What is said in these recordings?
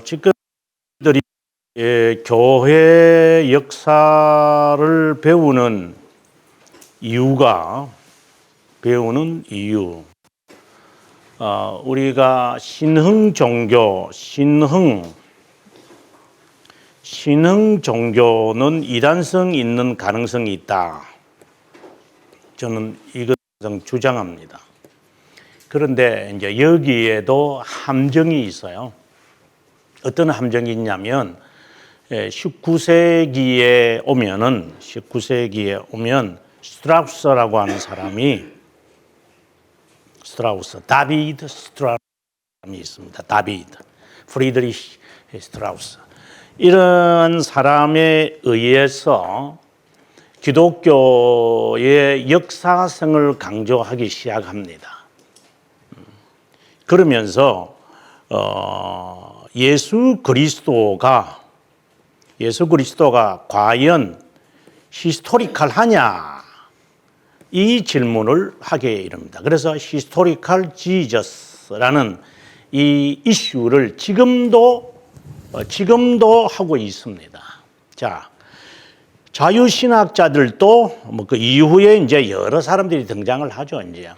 지금들이 교회 역사를 배우는 이유, 우리가 신흥 종교는 이단성 있는 가능성이 있다. 저는 이것을 주장합니다. 그런데 이제 여기에도 함정이 있어요. 어떤 함정이 있냐면 19세기에 오면 스트라우스라고 하는 사람이 다비드 스트라우스이 있습니다. 프리드리히 스트라우스. 이런 사람에 의해서 기독교의 역사성을 강조하기 시작합니다. 그러면서 예수 그리스도가 과연 히스토리컬하냐 이 질문을 하게 이릅니다. 그래서 히스토리컬 지저스라는 이 이슈를 지금도 하고 있습니다. 자, 자유신학자들도 그 이후에 이제 여러 사람들이 등장을 하죠. 이제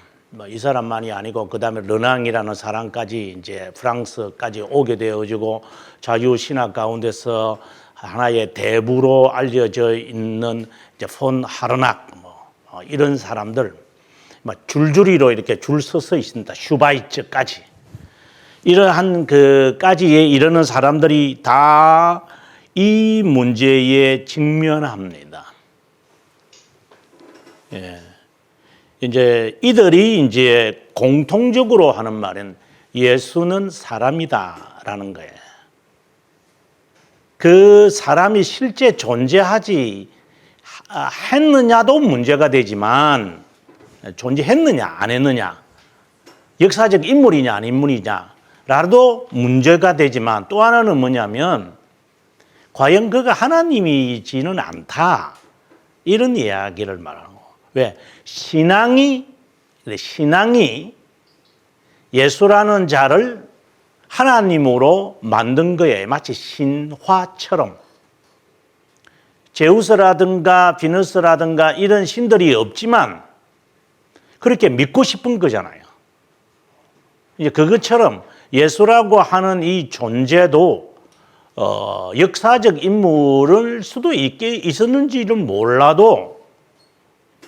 이 사람만이 아니고 그 다음에 르낭이라는 사람까지 이제 프랑스까지 오게 되어지고 자유신학 가운데서 하나의 대부로 알려져 있는 이제 폰 하르낙 이런 사람들 줄줄이로 이렇게 줄 서서 있습니다. 슈바이츠까지 이러한 그까지에 이르는 사람들이 다 이 문제에 직면합니다. 예. 이제 이들이 이제 공통적으로 하는 말은 예수는 사람이다라는 거예요. 그 사람이 실제 존재하지 했느냐도 문제가 되지만 존재했느냐 안 했느냐 역사적 인물이냐 안 인물이냐라도 문제가 되지만 또 하나는 뭐냐면 과연 그가 하나님이지는 않다 이런 이야기를 말하는 거예요. 왜? 신앙이 예수라는 자를 하나님으로 만든 거예요. 마치 신화처럼. 제우스라든가 비너스라든가 이런 신들이 없지만 그렇게 믿고 싶은 거잖아요. 이제 그것처럼 예수라고 하는 이 존재도 역사적 인물일 수도 있었는지는 몰라도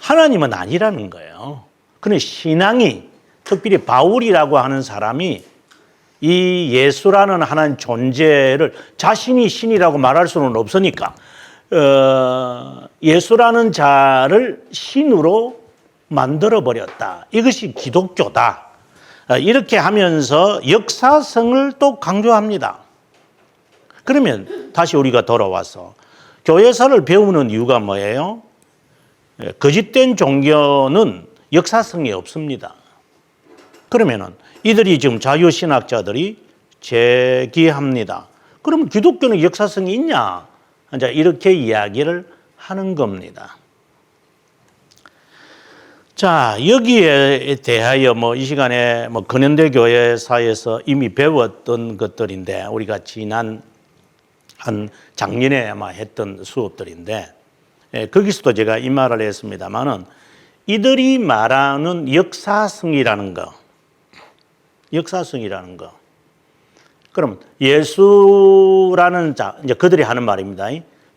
하나님은 아니라는 거예요. 그런데 신앙이 특별히 바울이라고 하는 사람이 이 예수라는 하나님 존재를 자신이 신이라고 말할 수는 없으니까 예수라는 자를 신으로 만들어버렸다. 이것이 기독교다. 이렇게 하면서 역사성을 또 강조합니다. 그러면 다시 우리가 돌아와서 교회사를 배우는 이유가 뭐예요? 거짓된 종교는 역사성이 없습니다. 그러면은 이들이 지금 자유신학자들이 제기합니다. 그러면 기독교는 역사성이 있냐? 이제 이렇게 이야기를 하는 겁니다. 자, 여기에 대하여 이 시간에 근현대 교회사에서 이미 배웠던 것들인데 우리가 작년에 아마 했던 수업들인데 거기서도 제가 이 말을 했습니다만은 이들이 말하는 역사성이라는 거. 그럼 예수라는 자, 이제 그들이 하는 말입니다.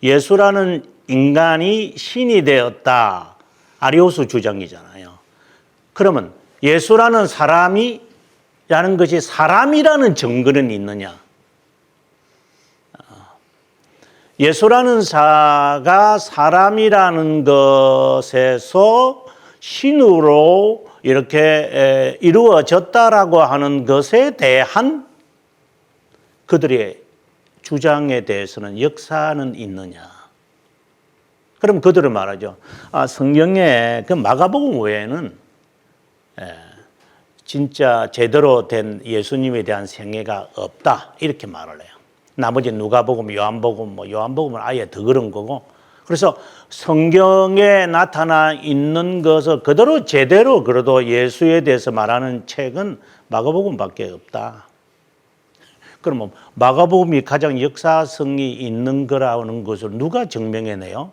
예수라는 인간이 신이 되었다. 아리오스 주장이잖아요. 그러면 예수라는 사람이라는 것이 사람이라는 증거는 있느냐? 예수라는 자가 사람이라는 것에서 신으로 이렇게 이루어졌다라고 하는 것에 대한 그들의 주장에 대해서는 역사는 있느냐? 그럼 그들은 말하죠. 성경에 그 마가복음 외에는 진짜 제대로 된 예수님에 대한 생애가 없다. 이렇게 말을 해요. 나머지 누가복음, 요한복음은 아예 더 그런 거고. 그래서 성경에 나타나 있는 것을 그대로 제대로 그래도 예수에 대해서 말하는 책은 마가복음밖에 없다. 그러면 마가복음이 가장 역사성이 있는 거라는 것을 누가 증명해내요?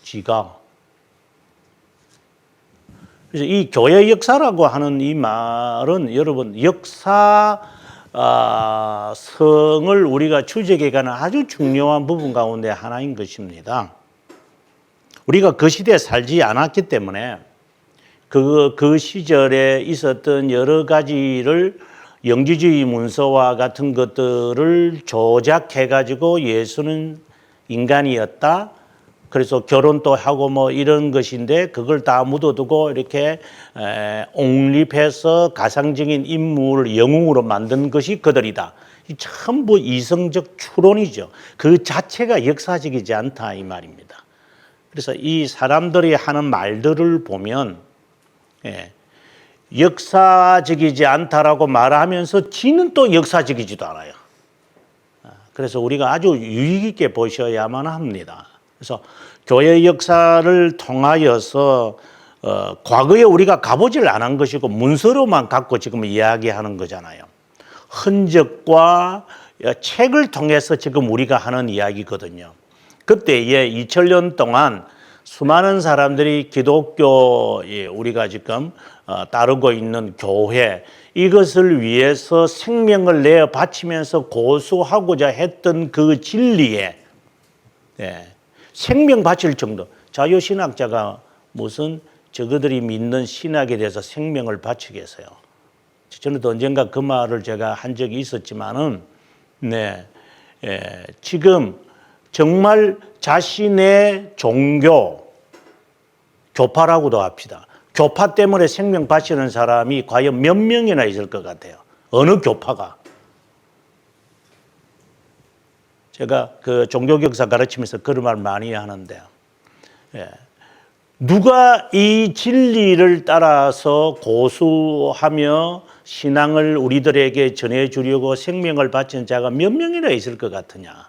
지가. 그래서 이 교회 역사라고 하는 이 말은 여러분 역사 성을 우리가 추적해가는 아주 중요한 부분 가운데 하나인 것입니다. 우리가 그 시대에 살지 않았기 때문에 그 시절에 있었던 여러 가지를 영지주의 문서와 같은 것들을 조작해가지고 예수는 인간이었다. 그래서 결혼도 하고 뭐 이런 것인데 그걸 다 묻어두고 이렇게 옹립해서 가상적인 인물을 영웅으로 만든 것이 그들이다. 이 전부 이성적 추론이죠. 그 자체가 역사적이지 않다 이 말입니다. 그래서 이 사람들이 하는 말들을 보면 역사적이지 않다라고 말하면서 지는 또 역사적이지도 않아요. 그래서 우리가 아주 유의 깊게 보셔야만 합니다. 그래서 교회 역사를 통하여서 과거에 우리가 가보질 않은 것이고 문서로만 갖고 지금 이야기하는 거잖아요. 흔적과 책을 통해서 지금 우리가 하는 이야기거든요. 그때에 2000년 동안 수많은 사람들이 기독교 우리가 지금 따르고 있는 교회 이것을 위해서 생명을 내어 바치면서 고수하고자 했던 그 진리에 생명 바칠 정도. 자유신학자가 무슨 저그들이 믿는 신학에 대해서 생명을 바치겠어요. 저는 언젠가 그 말을 제가 한 적이 있었지만은 지금 정말 자신의 종교 교파라고도 합시다. 교파 때문에 생명 바치는 사람이 과연 몇 명이나 있을 것 같아요. 어느 교파가. 제가 그 종교격사 가르치면서 그런 말 많이 하는데요. 누가 이 진리를 따라서 고수하며 신앙을 우리들에게 전해주려고 생명을 바친 자가 몇 명이나 있을 것 같으냐.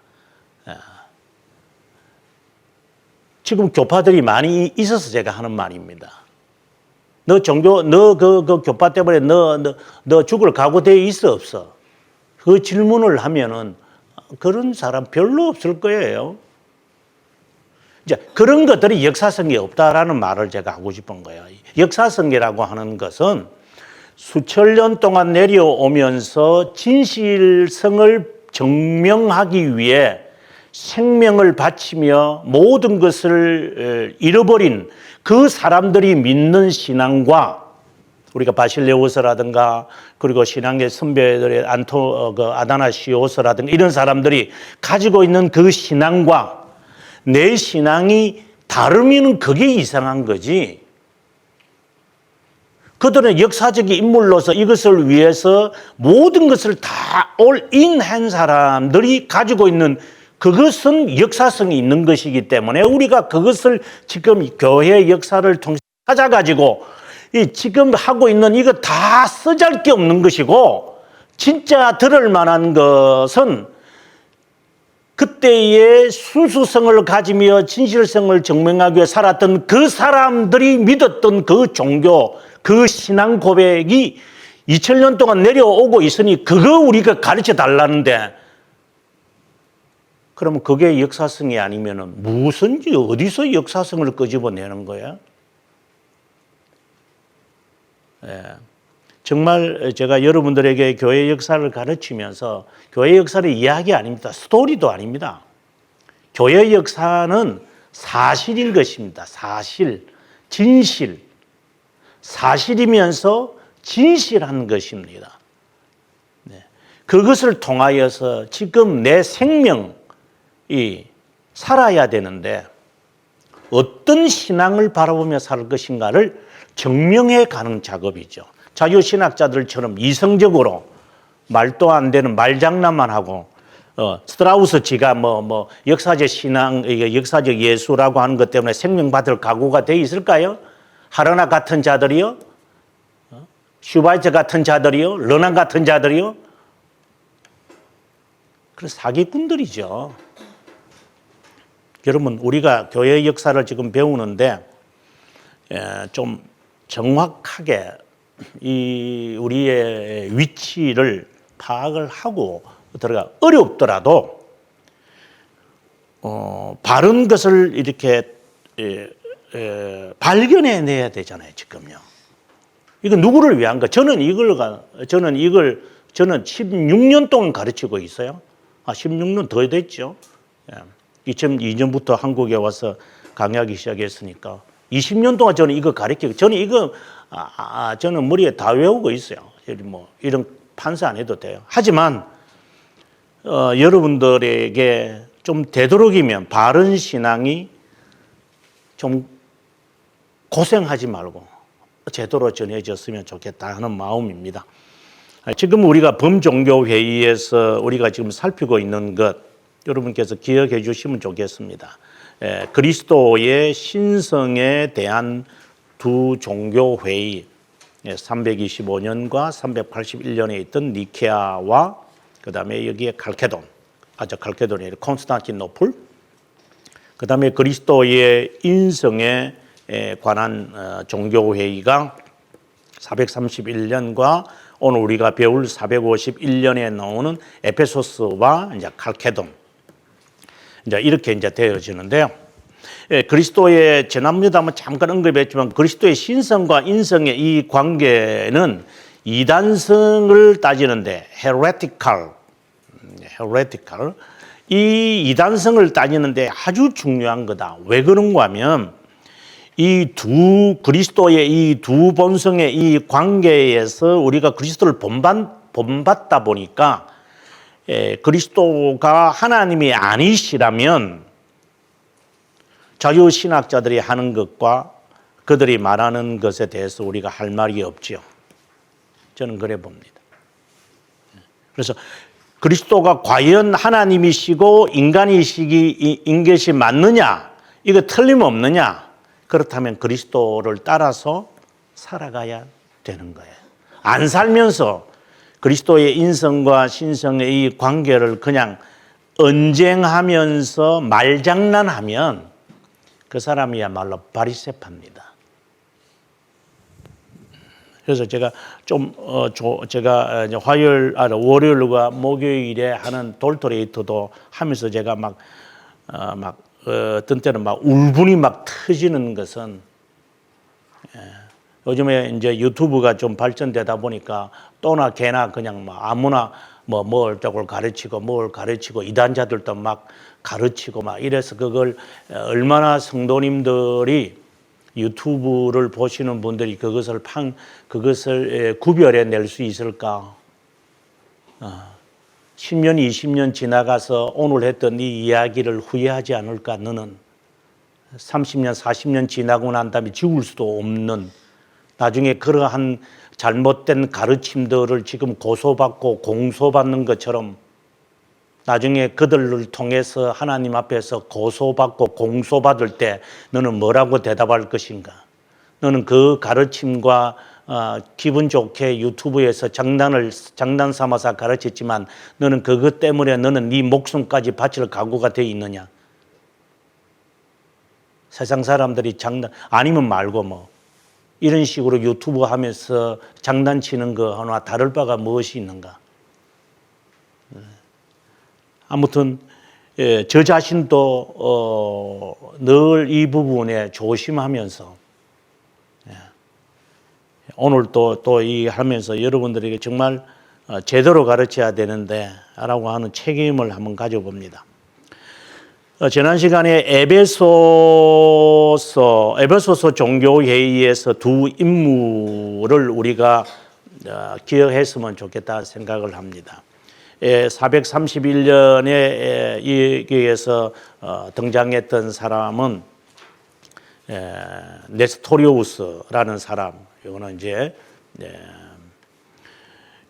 지금 교파들이 많이 있어서 제가 하는 말입니다. 너 그 교파 때문에 너 죽을 각오되어 있어 없어? 그 질문을 하면은 그런 사람 별로 없을 거예요. 이제 그런 것들이 역사성이 없다라는 말을 제가 하고 싶은 거예요. 역사성이라고 하는 것은 수천 년 동안 내려오면서 진실성을 증명하기 위해 생명을 바치며 모든 것을 잃어버린 그 사람들이 믿는 신앙과 우리가 바실레오스라든가 그리고 신앙의 선배들의 아다나시오스라든가 이런 사람들이 가지고 있는 그 신앙과 내 신앙이 다르면 그게 이상한 거지. 그들은 역사적인 인물로서 이것을 위해서 모든 것을 다 올인한 사람들이 가지고 있는 그것은 역사성이 있는 것이기 때문에 우리가 그것을 지금 교회 역사를 통해서 찾아가지고 지금 하고 있는 이거 다 쓰잘게 없는 것이고 진짜 들을 만한 것은 그때의 순수성을 가지며 진실성을 증명하기 위해 살았던 그 사람들이 믿었던 그 종교, 그 신앙 고백이 2000년 동안 내려오고 있으니 그거 우리가 가르쳐 달라는데 그러면 그게 역사성이 아니면은 무슨지 어디서 역사성을 끄집어내는 거야? 정말 제가 여러분들에게 교회 역사를 가르치면서 교회 역사를 이야기 아닙니다. 스토리도 아닙니다. 교회 역사는 사실인 것입니다. 사실, 진실. 사실이면서 진실한 것입니다. 그것을 통하여서 지금 내 생명이 살아야 되는데 어떤 신앙을 바라보며 살 것인가를 증명해 가는 작업이죠. 자유신학자들처럼 이성적으로 말도 안 되는 말장난만 하고 스트라우스 지가 뭐 역사적 신앙, 역사적 예수라고 하는 것 때문에 생명받을 각오가 돼 있을까요? 하르나 같은 자들이요? 슈바이처 같은 자들이요? 르낭 같은 자들이요? 그래서 사기꾼들이죠. 여러분 우리가 교회 역사를 지금 배우는데 좀 정확하게 이 우리의 위치를 파악을 하고 들어가 어렵더라도 바른 것을 이렇게 발견해내야 되잖아요. 지금요. 이거 누구를 위한 거? 저는 16년 동안 가르치고 있어요. 16년 더 됐죠. 2002년부터 한국에 와서 강의하기 시작했으니까 20년 동안 저는 이거 가르치고, 저는 이거 저는 머리에 다 외우고 있어요. 뭐 이런 판사 안 해도 돼요. 하지만 여러분들에게 좀 되도록이면 바른 신앙이 좀 고생하지 말고 제대로 전해졌으면 좋겠다 하는 마음입니다. 지금 우리가 범종교회의에서 우리가 지금 살피고 있는 것, 여러분께서 기억해 주시면 좋겠습니다. 그리스도의 신성에 대한 두 종교회의, 325년과 381년에 있던 니케아와 그 다음에 여기에 칼케돈이 콘스탄티노플, 그 다음에 그리스도의 인성에 관한 종교회의가 431년과 오늘 우리가 배울 451년에 나오는 에페소스와 이제 칼케돈, 이제 이렇게 이제 되어지는데요. 그리스도의, 지난번에도 한번 잠깐 언급했지만 그리스도의 신성과 인성의 이 관계는 이단성을 따지는데 heretical, 이 이단성을 따지는데 아주 중요한 거다. 왜 그런가 하면 그리스도의 이 두 본성의 이 관계에서 우리가 그리스도를 본받다 보니까 그리스도가 하나님이 아니시라면 자유신학자들이 하는 것과 그들이 말하는 것에 대해서 우리가 할 말이 없지요. 저는 그래 봅니다. 그래서 그리스도가 과연 하나님이시고 인간이신 것이 맞느냐, 이거 틀림없느냐, 그렇다면 그리스도를 따라서 살아가야 되는 거예요. 안 살면서 그리스도의 인성과 신성의 이 관계를 그냥 언쟁하면서 말장난하면 그 사람이야말로 바리새파입니다. 그래서 제가 제가 월요일과 목요일에 하는 돌토레이터도 하면서 제가 어떤 때는 막 울분이 막 터지는 것은, 요즘에 이제 유튜브가 좀 발전되다 보니까 또나 개나 그냥 아무나 뭘 가르치고 이단자들도 막 가르치고 막 이래서 그걸 얼마나 성도님들이 유튜브를 보시는 분들이 그것을 구별해 낼 수 있을까? 10년, 20년 지나가서 오늘 했던 이 이야기를 후회하지 않을까? 너는 30년, 40년 지나고 난 다음에 지울 수도 없는, 나중에 그러한 잘못된 가르침들을 지금 고소받고 공소받는 것처럼 나중에 그들을 통해서 하나님 앞에서 고소받고 공소받을 때 너는 뭐라고 대답할 것인가? 너는 그 가르침과 기분 좋게 유튜브에서 장난 삼아서 가르쳤지만 너는 그것 때문에 너는 네 목숨까지 바칠 각오가 되어 있느냐? 세상 사람들이 아니면 말고 이런 식으로 유튜브 하면서 장난치는 거 하나 다를 바가 무엇이 있는가? 아무튼 저 자신도 늘 이 부분에 조심하면서 오늘 또 이 하면서 여러분들에게 정말 제대로 가르쳐야 되는데 라고 하는 책임을 한번 가져봅니다. 지난 시간에 에베소서 종교회의에서 두 인물을 우리가 기억했으면 좋겠다 생각을 합니다. 431년에 여기에서 등장했던 사람은 네스토리우스라는 사람. 이거는 이제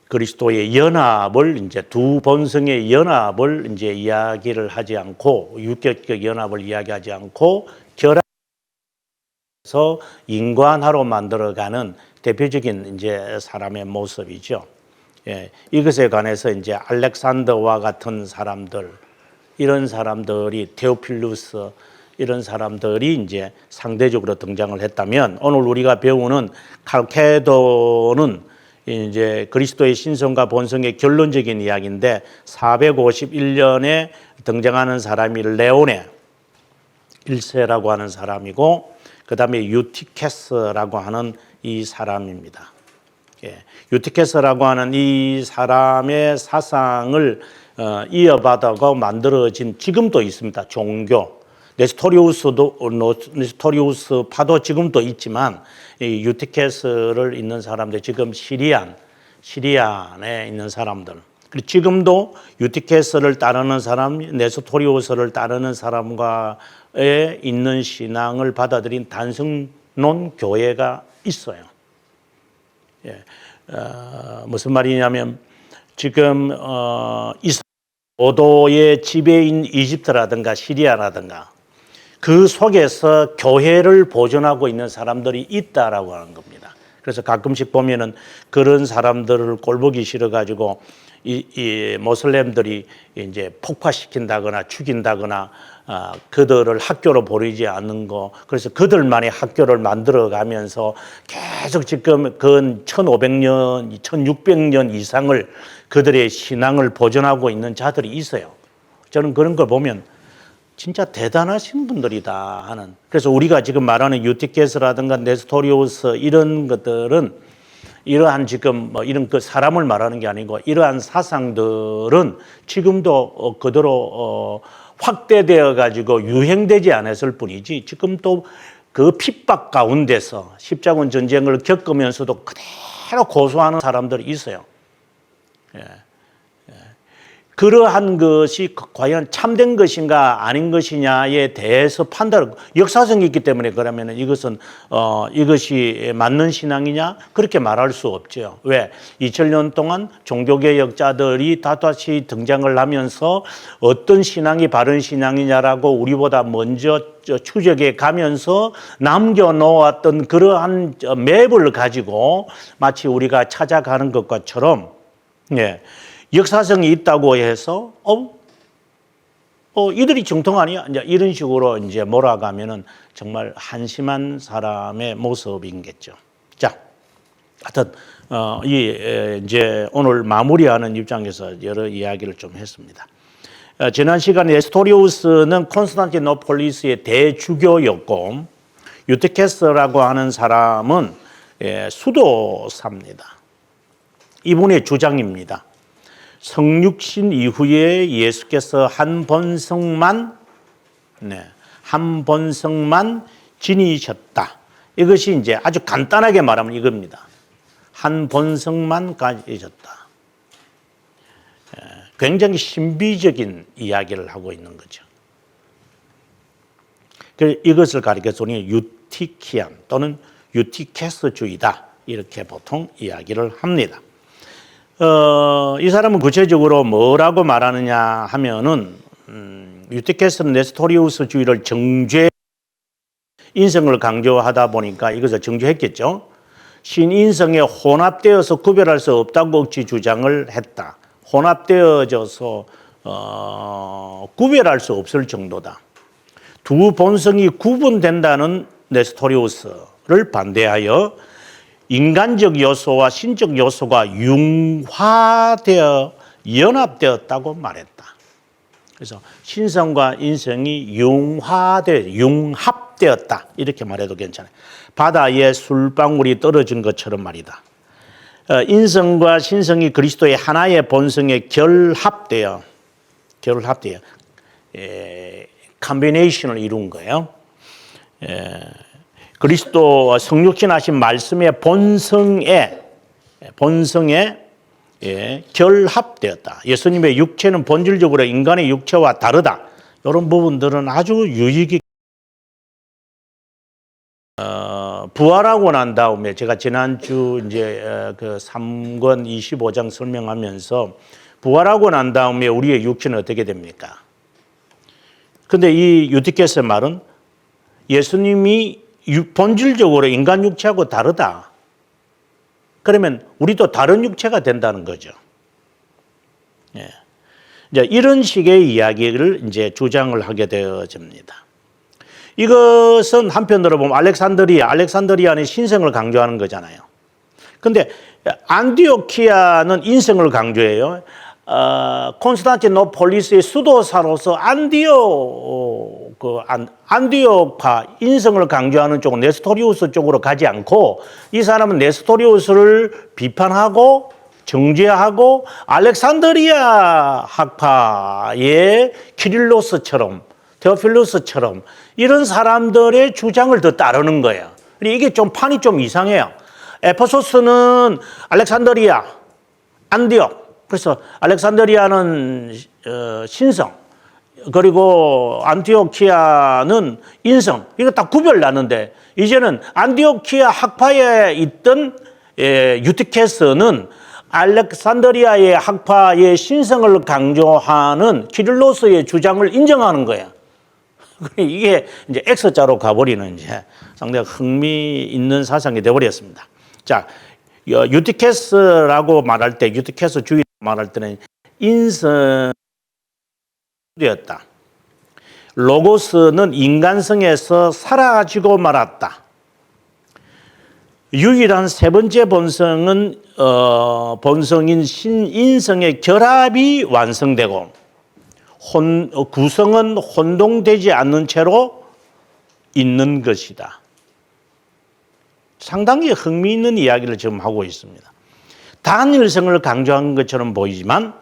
그리스도의 연합을, 이제 두 본성의 연합을 이제 이야기를 하지 않고, 육격적 연합을 이야기하지 않고 결합해서 인간화로 만들어가는 대표적인 이제 사람의 모습이죠. 이것에 관해서 이제 알렉산더와 같은 사람들, 이런 사람들이, 테오필루스, 이런 사람들이 이제 상대적으로 등장을 했다면, 오늘 우리가 배우는 칼케도는 이제 그리스도의 신성과 본성의 결론적인 이야기인데 451년에 등장하는 사람이 레오네 1세라고 하는 사람이고 그 다음에 유티케스라고 하는 이 사람입니다. 유티케스라고 하는 이 사람의 사상을 이어받아가 만들어진 지금도 있습니다. 종교 네스토리우스파도 지금도 있지만 이 유티케스를 있는 사람들 지금 시리안에 있는 사람들 그리고 지금도 유티케스를 따르는 사람, 네스토리우스를 따르는 사람과의 있는 신앙을 받아들인 단성론 교회가 있어요. 무슨 말이냐면 지금 오도의 지배인 이집트라든가 시리아라든가 그 속에서 교회를 보존하고 있는 사람들이 있다라고 하는 겁니다. 그래서 가끔씩 보면은 그런 사람들을 꼴보기 싫어가지고 이 모슬렘들이 이제 폭파시킨다거나 죽인다거나 그들을 학교로 보내지 않는 거 그래서 그들만의 학교를 만들어가면서 계속 지금 근 1500년, 1600년 이상을 그들의 신앙을 보존하고 있는 자들이 있어요. 저는 그런 걸 보면 진짜 대단하신 분들이다 하는. 그래서 우리가 지금 말하는 유티케스라든가 네스토리우스 이런 것들은 이러한 지금 뭐 이런 그 사람을 말하는 게 아니고 이러한 사상들은 지금도 그대로 확대되어 가지고 유행되지 않았을 뿐이지 지금 또 그 핍박 가운데서 십자군 전쟁을 겪으면서도 그대로 고수하는 사람들이 있어요. 그러한 것이 과연 참된 것인가 아닌 것이냐에 대해서 판단을 역사성이 있기 때문에 그러면 이것은 이것이 맞는 신앙이냐 그렇게 말할 수 없죠. 왜? 2000년 동안 종교개혁자들이 다시 등장을 하면서 어떤 신앙이 바른 신앙이냐라고 우리보다 먼저 추적해 가면서 남겨놓았던 그러한 맵을 가지고 마치 우리가 찾아가는 것과처럼 역사성이 있다고 해서 이들이 정통 아니야? 이제 이런 식으로 이제 몰아가면은 정말 한심한 사람의 모습인겠죠. 자, 하여튼 이제 오늘 마무리하는 입장에서 여러 이야기를 좀 했습니다. 지난 시간에 네스토리우스는 콘스탄티노폴리스의 대주교였고 유티케스라고 하는 사람은 수도사입니다. 이분의 주장입니다. 성육신 이후에 예수께서 한 번성만 지니셨다. 이것이 이제 아주 간단하게 말하면 이겁니다. 한 번성만 가지셨다. 굉장히 신비적인 이야기를 하고 있는 거죠. 이것을 가리켜서 우리는 유티키안 또는 유티케스주의다. 이렇게 보통 이야기를 합니다. 이 사람은 구체적으로 뭐라고 말하느냐 하면은 유티케스는 네스토리우스주의를 정죄 인성을 강조하다 보니까 이것을 정죄했겠죠. 신인성에 혼합되어서 구별할 수 없다고 억지 주장을 했다. 혼합되어져서 구별할 수 없을 정도다. 두 본성이 구분된다는 네스토리우스를 반대하여 인간적 요소와 신적 요소가 융화되어 연합되었다고 말했다. 그래서 신성과 인성이 융합되었다. 이렇게 말해도 괜찮아요. 바다에 술방울이 떨어진 것처럼 말이다. 인성과 신성이 그리스도의 하나의 본성에 결합되어 컴비네이션을 이룬 거예요. 그리스도 성육신하신 말씀의 본성에 결합되었다. 예수님의 육체는 본질적으로 인간의 육체와 다르다. 이런 부분들은 아주 유익이 부활하고 난 다음에 제가 지난주 이제 그 3권 25장 설명하면서 부활하고 난 다음에 우리의 육체는 어떻게 됩니까? 근데 이 유티케스의 말은 예수님이 본질적으로 인간 육체하고 다르다. 그러면 우리도 다른 육체가 된다는 거죠. 이제 이런 식의 이야기를 이제 주장을 하게 되어집니다. 이것은 한편으로 보면 알렉산드리아는 신성을 강조하는 거잖아요. 근데 안디오키아는 인성을 강조해요. 콘스탄티노폴리스의 수도사로서 안디오파 인성을 강조하는 쪽은 네스토리우스 쪽으로 가지 않고 이 사람은 네스토리우스를 비판하고 정죄하고 알렉산드리아 학파의 키릴로스처럼 테오필루스처럼 이런 사람들의 주장을 더 따르는 거예요. 이게 좀 판이 좀 이상해요. 에페소스는 알렉산드리아, 안디옥. 그래서 알렉산드리아는 신성, 그리고 안티오키아는 인성. 이거 딱 구별나는데 이제는 안티오키아 학파에 있던 유티케스는 알렉산드리아의 학파의 신성을 강조하는 키릴로스의 주장을 인정하는 거예요. 이게 이제 X자로 가버리는 이제 상당히 흥미있는 사상이 되어버렸습니다. 자, 유티케스라고 말할 때, 유티케스 주의 말할 때는 인성이었다. 로고스는 인간성에서 사라지고 말았다. 유일한 세 번째 본성은 본성인 신인성의 결합이 완성되고 구성은 혼동되지 않는 채로 있는 것이다. 상당히 흥미있는 이야기를 지금 하고 있습니다. 단일성을 강조한 것처럼 보이지만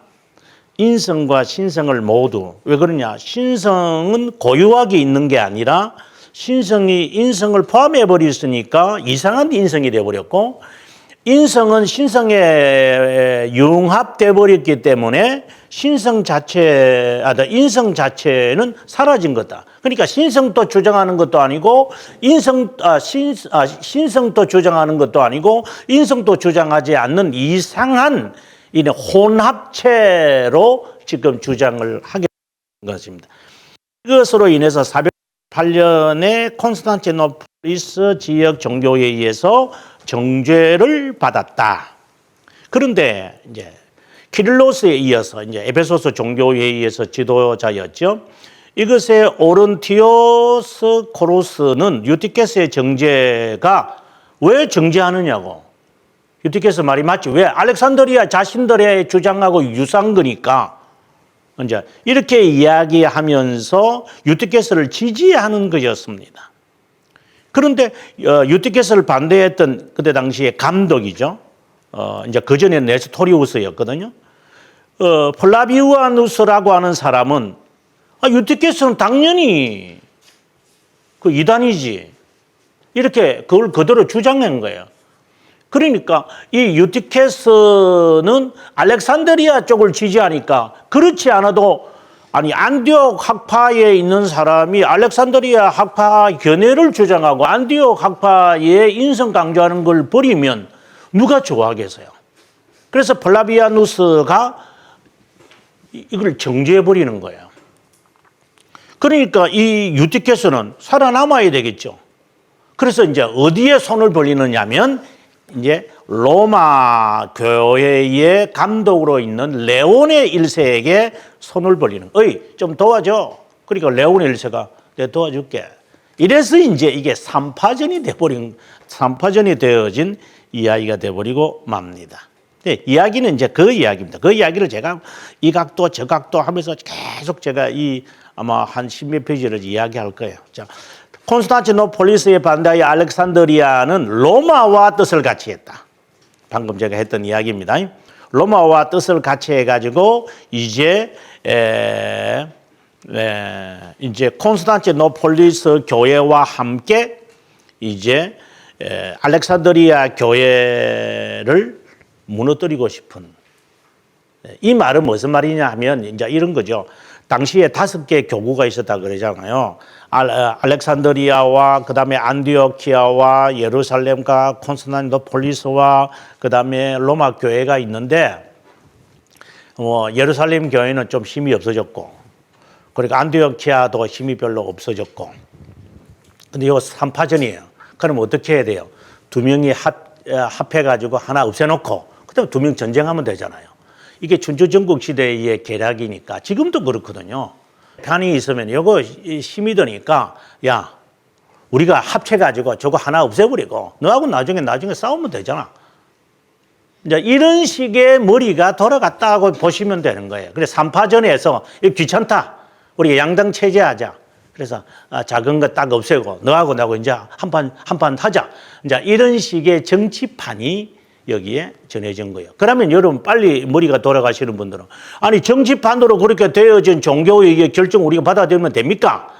인성과 신성을 모두, 왜 그러냐? 신성은 고유하게 있는 게 아니라 신성이 인성을 포함해 버렸으니까 이상한 인성이 되어버렸고, 인성은 신성에 융합돼 버렸기 때문에 인성 자체는 사라진 거다. 그러니까 신성도 주장하는 것도 아니고 신성도 주장하는 것도 아니고 인성도 주장하지 않는 이상한 혼합체로 지금 주장을 하게 된 것입니다. 이것으로 인해서 408년에 콘스탄티노폴리스 지역 정교에 의해서 정죄를 받았다. 그런데 이제 키릴로스에 이어서 이제 에베소스 종교에 의해서 지도자였죠. 이것의 오른티오스 코루스는 유티케스의 정죄가 왜 정죄하느냐고. 유티케스 말이 맞지. 왜? 알렉산드리아 자신들의 주장하고 유사한 거니까. 이제 이렇게 이야기하면서 유티케스를 지지하는 것이었습니다. 그런데 유티케스를 반대했던 그때 당시에 감독이죠. 이제 그 전에 네스토리우스였거든요. 플라비우아누스라고 하는 사람은 유티케스는 당연히 그 이단이지. 이렇게 그걸 그대로 주장한 거예요. 그러니까 이 유티케스는 알렉산드리아 쪽을 지지하니까 그렇지 않아도 안디옥 학파에 있는 사람이 알렉산드리아 학파 견해를 주장하고 안디옥 학파의 인성 강조하는 걸 버리면 누가 좋아하겠어요? 그래서 플라비아누스가 이걸 정죄해 버리는 거예요. 그러니까 이 유티케스는 살아남아야 되겠죠. 그래서 이제 어디에 손을 벌리느냐면 이제 로마 교회의 감독으로 있는 레오네 1세에게 손을 벌리는. 좀 도와줘. 그러니까 레오네 1세가 내가 도와줄게. 이래서 이제 이게 삼파전이 되어진 이야기가 되어버리고 맙니다. 네, 이야기는 이제 그 이야기입니다. 그 이야기를 제가 이 각도 저 각도 하면서 계속 제가 아마 한 10몇 페이지를 이야기할 거예요. 자, 콘스탄티노폴리스에 반대하여 알렉산드리아는 로마와 뜻을 같이 했다. 방금 제가 했던 이야기입니다. 로마와 뜻을 같이 해가지고 이제 콘스탄티노폴리스 교회와 함께 이제 알렉산드리아 교회를 무너뜨리고 싶은. 이 말은 무슨 말이냐 하면 이제 이런 거죠. 당시에 5개 교구가 있었다 그러잖아요. 알렉산드리아와 그다음에 안디오키아와 예루살렘과 콘스탄티노폴리스와 그다음에 로마 교회가 있는데 예루살렘 교회는 좀 힘이 없어졌고, 그리고 안디오키아도 힘이 별로 없어졌고. 근데 이거 3파전이에요. 그럼 어떻게 해야 돼요? 2명이 합해가지고 하나 없애놓고 그다음에 2명 전쟁하면 되잖아요. 이게 춘추전국 시대의 계략이니까 지금도 그렇거든요. 편이 있으면 이거 힘이 드니까 야 우리가 합쳐가지고 저거 하나 없애버리고 너하고 나중에 싸우면 되잖아. 이제 이런 식의 머리가 돌아갔다고 보시면 되는 거예요. 그래서 삼파전에서 귀찮다. 우리가 양당 체제하자. 그래서 작은 거 딱 없애고 너하고 나하고 이제 한 판 하자. 이제 이런 식의 정치판이 여기에 전해진 거예요. 그러면 여러분 빨리 머리가 돌아가시는 분들은 아니 정치판으로 그렇게 되어진 종교의 결정 우리가 받아들이면 됩니까?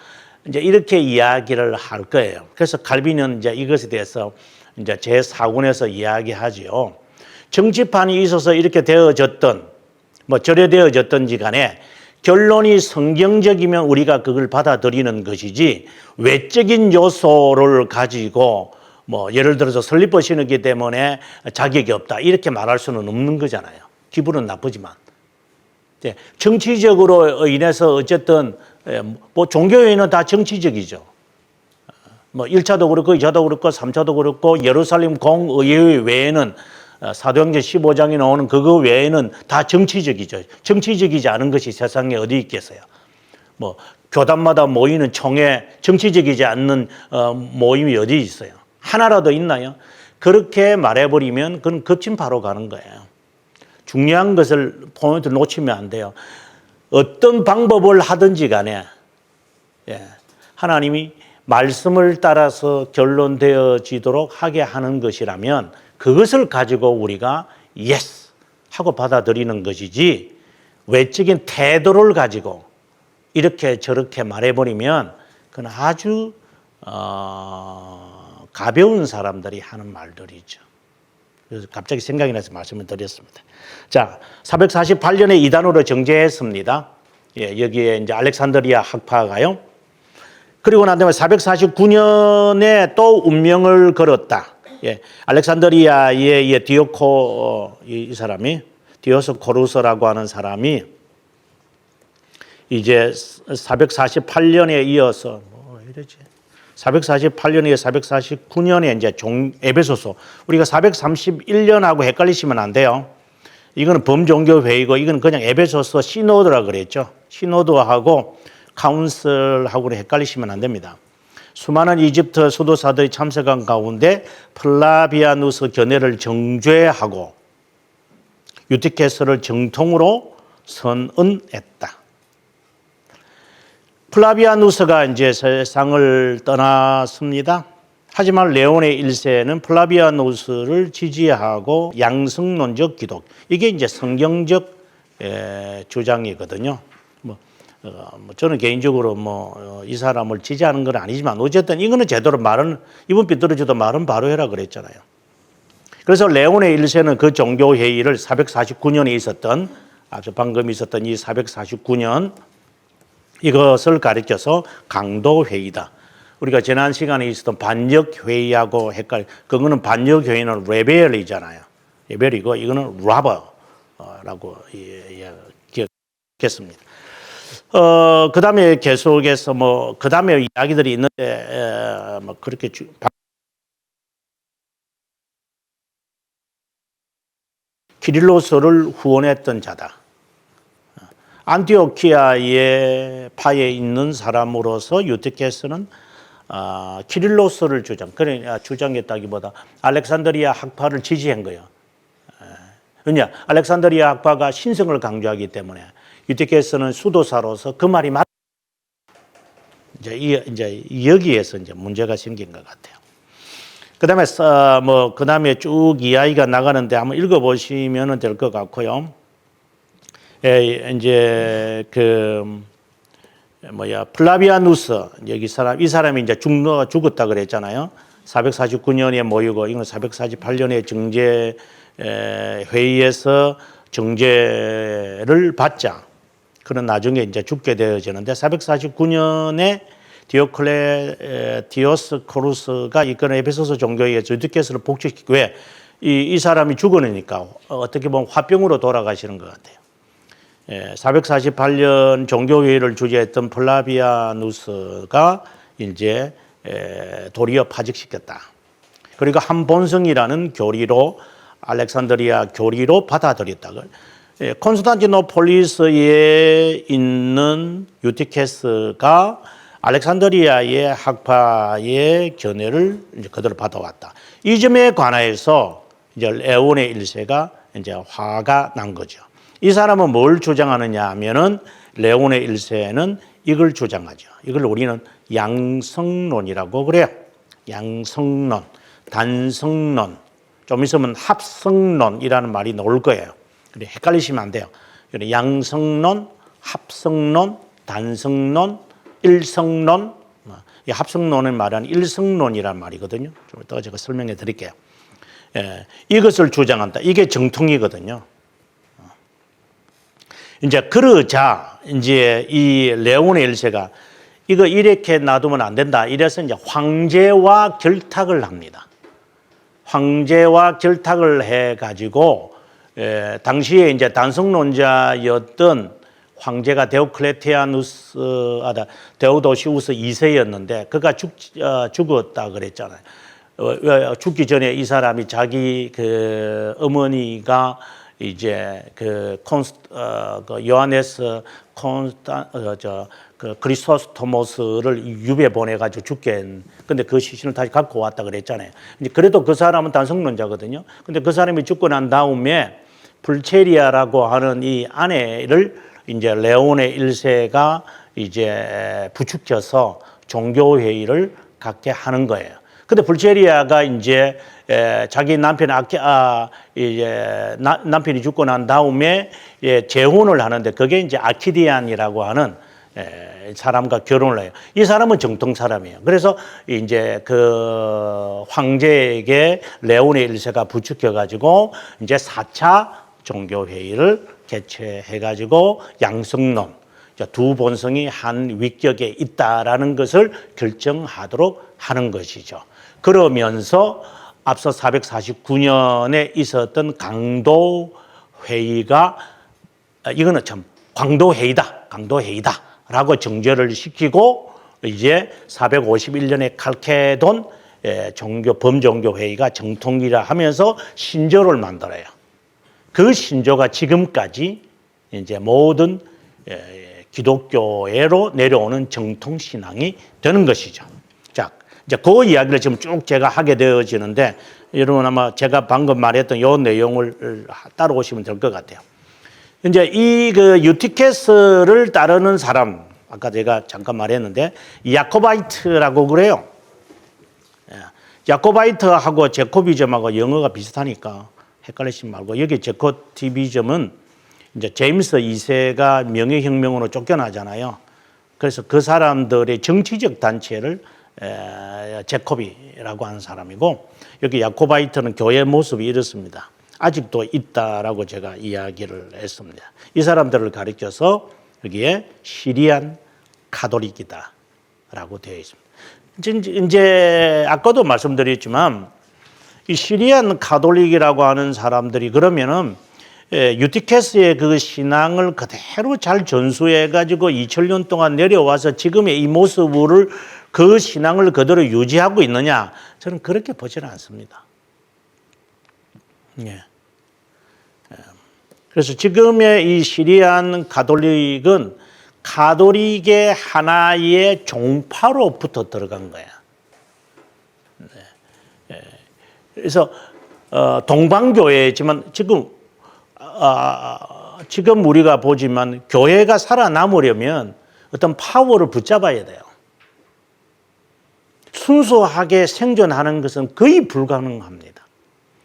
이제 이렇게 이야기를 할 거예요. 그래서 칼빈은 이제 이것에 대해서 이제 제4권에서 이야기하지요. 정치판이 있어서 이렇게 되어졌던 뭐 저래 되어졌던지 간에 결론이 성경적이면 우리가 그걸 받아들이는 것이지 외적인 요소를 가지고 뭐 예를 들어서 설립을 신었기 때문에 자격이 없다 이렇게 말할 수는 없는 거잖아요. 기분은 나쁘지만 정치적으로 인해서 어쨌든 뭐 종교회의는 다 정치적이죠. 뭐 1차도 그렇고 2차도 그렇고 3차도 그렇고 예루살렘 공의회 외에는 사도행전 15장에 나오는 그거 외에는 다 정치적이죠. 정치적이지 않은 것이 세상에 어디 있겠어요. 뭐 교단마다 모이는 총회 정치적이지 않는 모임이 어디 있어요. 하나라도 있나요? 그렇게 말해버리면 그건 급진파로 가는 거예요. 중요한 것을 포인트 놓치면 안 돼요. 어떤 방법을 하든지 간에 하나님이 말씀을 따라서 결론되어지도록 하게 하는 것이라면 그것을 가지고 우리가 예스 하고 받아들이는 것이지 외적인 태도를 가지고 이렇게 저렇게 말해버리면 그건 아주 가벼운 사람들이 하는 말들이죠. 그래서 갑자기 생각이 나서 말씀을 드렸습니다. 자, 448년에 이단으로 정죄했습니다. 여기에 이제 알렉산드리아 학파가요. 그리고 난 다음에 449년에 또 운명을 걸었다. 알렉산드리아의 이 사람이 디오스코루스라고 하는 사람이 이제 448년에 이어서 뭐 이러지? 448년에 449년에 이제 에베소서 우리가 431년하고 헷갈리시면 안 돼요. 이거는 범종교 회의고 이건 그냥 에베소서 시노드라 그랬죠. 시노드하고 카운슬하고는 헷갈리시면 안 됩니다. 수많은 이집트 수도사들이 참석한 가운데 플라비아누스 견해를 정죄하고 유티케스를 정통으로 선언했다. 플라비아누스가 이제 세상을 떠났습니다. 하지만 레오네 1세는 플라비아누스를 지지하고 양성론적 기독 이게 이제 성경적 주장이거든요. 저는 개인적으로 이 사람을 지지하는 건 아니지만 어쨌든 이거는 제대로 말은 이번 삐뚤어져도 말은 바로 해라 그랬잖아요. 그래서 레오네 1세는 그 종교 회의를 449년에 있었던 앞서 방금 있었던 이 449년 이것을 가리켜서 강도 회의다. 우리가 지난 시간에 있었던 반역 회의하고 그거는 반역 회의는 레벨이잖아요. 레벨이고 이거는 라버라고 기억했습니다. 그 다음에 계속해서 그 다음에 이야기들이 있는데, 그렇게 키릴로스를 후원했던 자다. 안티오키아의 파에 있는 사람으로서 유티케스는 키릴로스를 주장했다기보다 알렉산드리아 학파를 지지한 거예요. 왜냐? 알렉산드리아 학파가 신성을 강조하기 때문에 유티케스는 수도사로서 그 말이 맞. 이제 여기에서 이제 문제가 생긴 것 같아요. 그다음에 그다음에 쭉 이야기가 나가는데 한번 읽어보시면 될 것 같고요. 이제 플라비아누스 이 사람이 이제 죽었다 그랬잖아요. 449년에 모이고 이건 448년에 정죄 회의에서 정죄를 받자. 그런 나중에 이제 죽게 되어지는데 449년에 디오스코루스가 이끄는 에베소서 종교의 유티케스를 복직시키고 왜? 이 사람이 죽으니까 어떻게 보면 화병으로 돌아가시는 것 같아요. 448년 종교회의를 주재했던 플라비아누스가 이제 도리어 파직시켰다. 그리고 한본성이라는 교리로 알렉산드리아 교리로 받아들였다. 콘스탄티노폴리스에 있는 유티케스가 알렉산드리아의 학파의 견해를 이제 그대로 받아왔다. 이 점에 관해서 이제 레오네 1세가 이제 화가 난 거죠. 이 사람은 뭘 주장하느냐 하면은 레오네 1세는 이걸 주장하죠. 이걸 우리는 양성론이라고 그래요. 양성론, 단성론, 좀 있으면 합성론이라는 말이 나올 거예요. 그래 헷갈리시면 안 돼요. 양성론, 합성론, 단성론, 일성론. 이 합성론을 말하는 일성론이라는 말이거든요. 좀 이따가 제가 설명해 드릴게요. 예, 이것을 주장한다. 이게 정통이거든요. 이제 그러자 이제 이 레오네 1세가 이거 이렇게 놔두면 안 된다. 이래서 이제 황제와 결탁을 합니다. 황제와 결탁을 해 가지고 당시에 이제 단성론자였던 황제가 데오도시우스 2세였는데 그가 죽었다 그랬잖아요. 죽기 전에 이 사람이 자기 그 어머니가 이제 그 요하네스 그리스토스토모스를 유배 보내가지고 죽게. 근데 그 시신을 다시 갖고 왔다 그랬잖아요. 이제 그래도 그 사람은 단성론자거든요. 근데 그 사람이 죽고 난 다음에 불체리아라고 하는 이 아내를 이제 레오네 1세가 이제 부축해서 종교회의를 갖게 하는 거예요. 근데 불체리아가 이제 자기 남편이 죽고 난 다음에 재혼을 하는데 그게 이제 아키디안이라고 하는 사람과 결혼을 해요. 이 사람은 정통 사람이에요. 그래서 이제 그 황제에게 레오네 1세가 부축해가지고 이제 4차 종교회의를 개최해가지고 양성론, 두 본성이 한 위격에 있다라는 것을 결정하도록 하는 것이죠. 그러면서 앞서 449년에 있었던 강도회의가 이거는 참 강도회의다라고 정죄를 시키고 이제 451년에 칼케돈 범종교회의가 정통이라 하면서 신조를 만들어요. 그 신조가 지금까지 이제 모든 기독교회로 내려오는 정통 신앙이 되는 것이죠. 자, 이제 그 이야기를 지금 쭉 제가 하게 되어지는데 여러분 아마 제가 방금 말했던 이 내용을 따라오시면 될 것 같아요. 이제 이 그 유티케스를 따르는 사람, 아까 제가 잠깐 말했는데 야코바이트라고 그래요. 야코바이트하고 제코비즘하고 영어가 비슷하니까 헷갈리지 말고 여기 제코티비즘은 이제 제임스 2세가 명예혁명으로 쫓겨나잖아요. 그래서 그 사람들의 정치적 단체를 제코비라고 하는 사람이고 여기 야코바이트는 교회 모습이 이렇습니다. 아직도 있다라고 제가 이야기를 했습니다. 이 사람들을 가리켜서 여기에 시리안 가톨릭이다라고 되어 있습니다. 이제 아까도 말씀드렸지만 이 시리안 가톨릭이라고 하는 사람들이 그러면은 유티케스의 그 신앙을 그대로 잘 전수해 가지고 2000년 동안 내려와서 지금의 이 모습을 그 신앙을 그대로 유지하고 있느냐? 저는 그렇게 보지는 않습니다. 예. 그래서 지금의 이 시리안 가톨릭은 가톨릭의 하나의 종파로 붙어 들어간 거야. 그래서 동방교회지만 지금 우리가 보지만 교회가 살아남으려면 어떤 파워를 붙잡아야 돼요. 순수하게 생존하는 것은 거의 불가능합니다.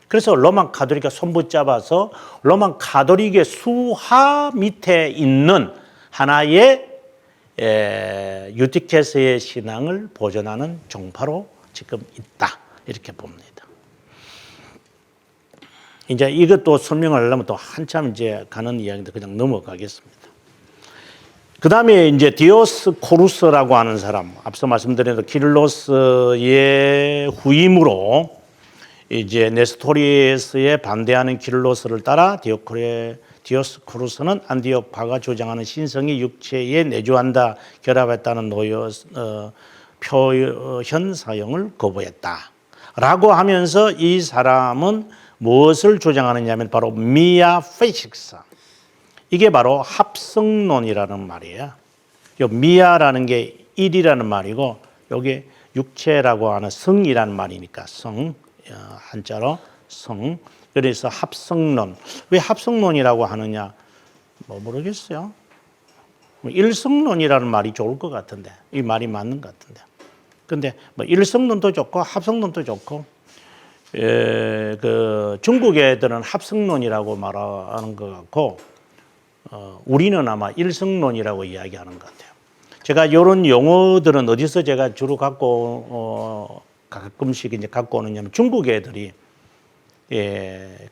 그래서 로마 가톨릭이 손붙잡아서 로마 가톨릭의 수하 밑에 있는 하나의 유티케스의 신앙을 보존하는 종파로 지금 있다. 이렇게 봅니다. 이제 이것도 설명을 하려면 또 한참 이제 가는 이야기인데 그냥 넘어가겠습니다. 그 다음에 이제 디오스코루스라고 하는 사람, 앞서 말씀드린 키릴로스의 후임으로 이제 네스토리스에 반대하는 키릴로스를 따라 디오스코루스는 안디오파가 주장하는 신성이 육체에 내주한다, 결합했다는 표현 사용을 거부했다라고 하면서 이 사람은 무엇을 주장하느냐면 바로 미아 페식사. 이게 바로 합성론이라는 말이에요. 요 미아라는 게 일이라는 말이고 여기 육체라고 하는 성이라는 말이니까 성 한자로 성. 그래서 합성론. 왜 합성론이라고 하느냐? 뭐 모르겠어요. 일성론이라는 말이 좋을 것 같은데, 이 말이 맞는 것 같은데. 근데 뭐 일성론도 좋고 합성론도 좋고, 그 중국 애들은 합성론이라고 말하는 것 같고, 우리는 아마 일성론이라고 이야기하는 것 같아요. 제가 이런 용어들은 어디서 제가 주로 가끔씩 이제 갖고 오느냐면 중국 애들이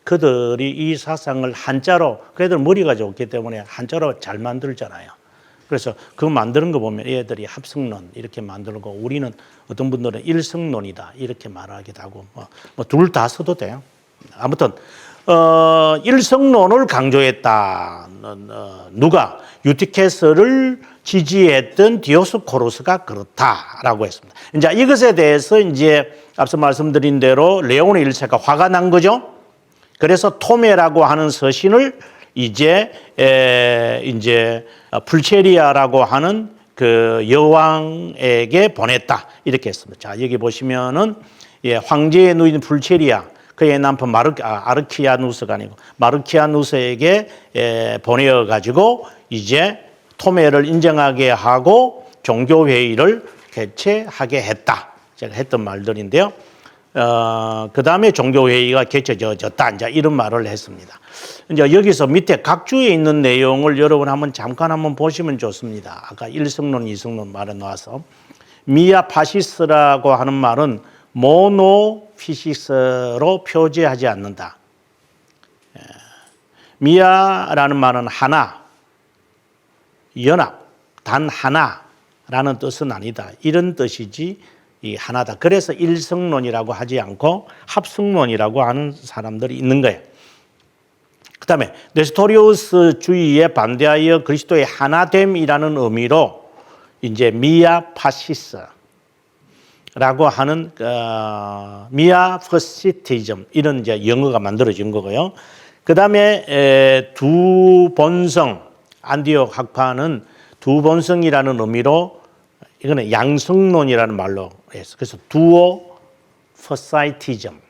그들이 이 사상을 한자로, 그애들 머리가 좋기 때문에 한자로 잘 만들잖아요. 그래서 그 만드는 거 보면 얘들이 합성론 이렇게 만들고 우리는 어떤 분들은 일성론이다 이렇게 말하기도 하고 뭐 둘 다 써도 돼요. 아무튼 일성론을 강조했다. 누가? 유티케스를 지지했던 디오스코루스가 그렇다라고 했습니다. 이제 이것에 대해서 이제 앞서 말씀드린 대로 레오네 1세가 화가 난 거죠. 그래서 토메라고 하는 서신을 이제 불체리아라고 하는 그 여왕에게 보냈다 이렇게 했습니다. 자 여기 보시면은 황제의 누인 불체리아 그의 남편 아르키아누스가 아니고 마르키아누스에게 보내어 가지고 이제 토메를 인정하게 하고 종교 회의를 개최하게 했다. 제가 했던 말들인데요. 그 다음에 종교회의가 개최졌다. 이제 이런 말을 했습니다. 이제 여기서 밑에 각주에 있는 내용을 여러분 잠깐 한번 보시면 좋습니다. 아까 일성론, 이성론 말에 나와서 미아 파시스라고 하는 말은 모노피시스로 표제하지 않는다. 미아라는 말은 하나, 연합, 단 하나라는 뜻은 아니다. 이런 뜻이지. 이 하나다. 그래서 일성론이라고 하지 않고 합성론이라고 하는 사람들이 있는 거예요. 그 다음에 네스토리우스주의에 반대하여 그리스도의 하나됨이라는 의미로 이제 미아 파시스라고 하는 미아 퍼시티즘 이런 이제 영어가 만들어진 거고요. 그 다음에 두 본성 안디옥 학파는 두 본성이라는 의미로 이거는 양성론이라는 말로 해서 그래서 두오 퍼사이티즘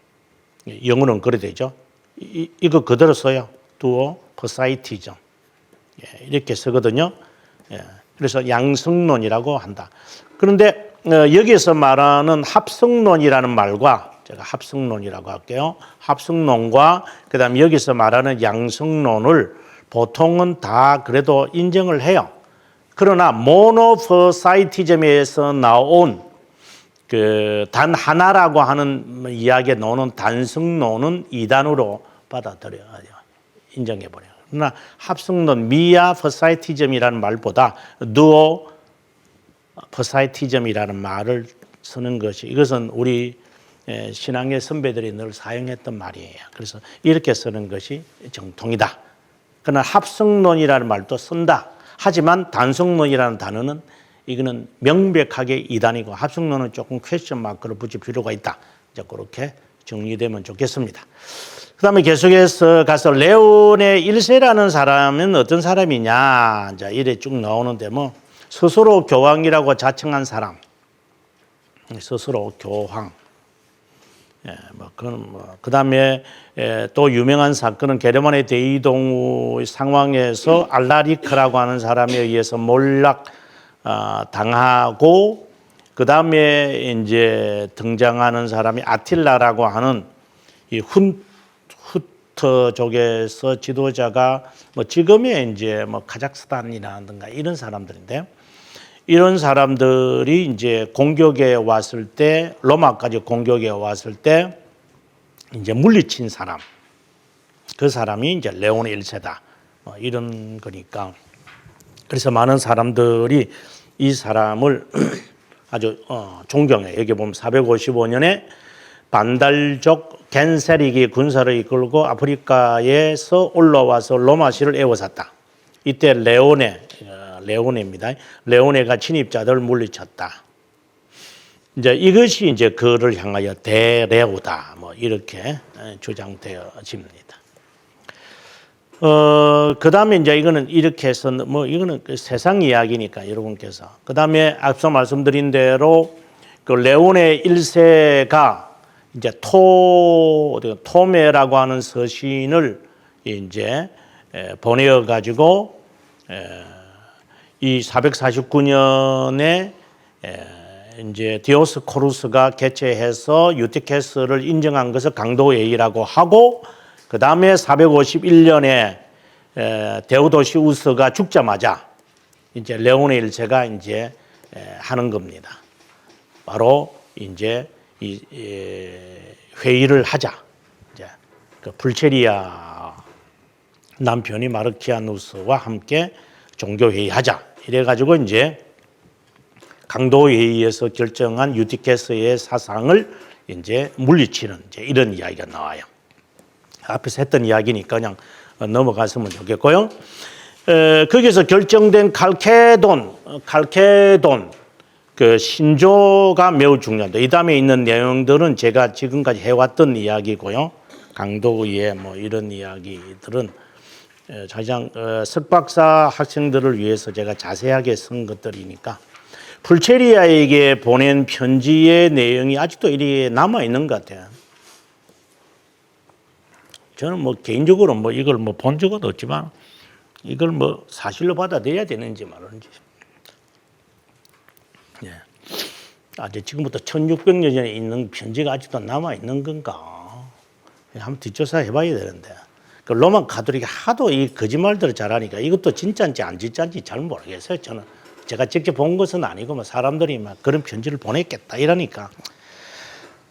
영어는 그래 되죠. 이거 그대로 써요. 두오 퍼사이티즘 이렇게 쓰거든요. 그래서 양성론이라고 한다. 그런데 여기서 말하는 합성론이라는 말과 제가 합성론이라고 할게요. 합성론과 그다음 여기서 말하는 양성론을 보통은 다 그래도 인정을 해요. 그러나 모노퍼사이티즘에서 나온 그 단 하나라고 하는 이야기에 나오는 단성론은 이단으로 받아들여요. 인정해 버려요. 그러나 합성론 미아 퍼사이티즘이라는 말보다 두오 퍼사이티즘이라는 말을 쓰는 것이 이것은 우리 신앙의 선배들이 늘 사용했던 말이에요. 그래서 이렇게 쓰는 것이 정통이다. 그러나 합성론이라는 말도 쓴다. 하지만 단성론이라는 단어는 이거는 명백하게 이단이고 합성론은 조금 퀘스천 마크를 붙일 필요가 있다. 이제 그렇게 정리되면 좋겠습니다. 그 다음에 계속해서 가서 레오네 1세라는 사람은 어떤 사람이냐. 이제 이래 쭉 나오는데 뭐 스스로 교황이라고 자칭한 사람. 스스로 교황. 그 다음에 또 유명한 사건은 게르만의 대이동의 상황에서 알라리크라고 하는 사람에 의해서 몰락 당하고 그 다음에 이제 등장하는 사람이 아틸라라고 하는 이 후트족에서 지도자가 뭐 지금의 이제 뭐 카자흐스탄이라든가 이런 사람들인데 이런 사람들이 이제 공격에 왔을 때 로마까지 공격에 왔을 때 이제 물리친 사람 그 사람이 이제 레오네 1세다 이런 거니까 그래서 많은 사람들이 이 사람을 아주 존경해. 여기 보면 455년에 반달족 겐세릭이 군사를 이끌고 아프리카에서 올라와서 로마시를 에워쌌다. 이때 레오네입니다. 레오네가 침입자들을 물리쳤다. 이제 이것이 이제 그를 향하여 대레오다. 뭐 이렇게 주장되어집니다. 그 다음에 이제 이거는 이렇게 해서 뭐 이거는 세상 이야기니까 여러분께서. 그 다음에 앞서 말씀드린 대로 그 레오네 1세가 이제 토메라고 하는 서신을 이제 보내어 가지고 이 449년에 이제 디오스코루스가 개최해서 유티케스를 인정한 것을 강도회의라고 하고, 그 다음에 451년에 데오도시우스가 죽자마자 이제 레오네 1세가 이제 하는 겁니다. 바로 이제 이 회의를 하자. 이제 그 불체리아 남편이 마르키아누스와 함께 종교회의하자. 이래가지고 이제 강도회의에서 결정한 유티케스의 사상을 이제 물리치는 이제 이런 이야기가 나와요. 앞에서 했던 이야기니까 그냥 넘어갔으면 좋겠고요. 거기서 결정된 칼케돈 그 신조가 매우 중요합니다. 이 다음에 있는 내용들은 제가 지금까지 해왔던 이야기고요. 강도의 뭐 이런 이야기들은 가장 석박사 학생들을 위해서 제가 자세하게 쓴 것들이니까, 풀체리아에게 보낸 편지의 내용이 아직도 이리 남아 있는 것 같아요. 저는 뭐 개인적으로 뭐 이걸 뭐 본 적은 없지만 이걸 뭐 사실로 받아들여야 되는지 말는지. 예. 아직 지금부터 1600년 전에 있는 편지가 아직도 남아 있는 건가? 한번 뒷조사 해봐야 되는데. 그 로마 가톨릭이 하도 이 거짓말들을 잘하니까 이것도 진짜인지 안 진짜인지 잘 모르겠어요. 저는 제가 직접 본 것은 아니고 뭐 사람들이 막 그런 편지를 보냈겠다 이러니까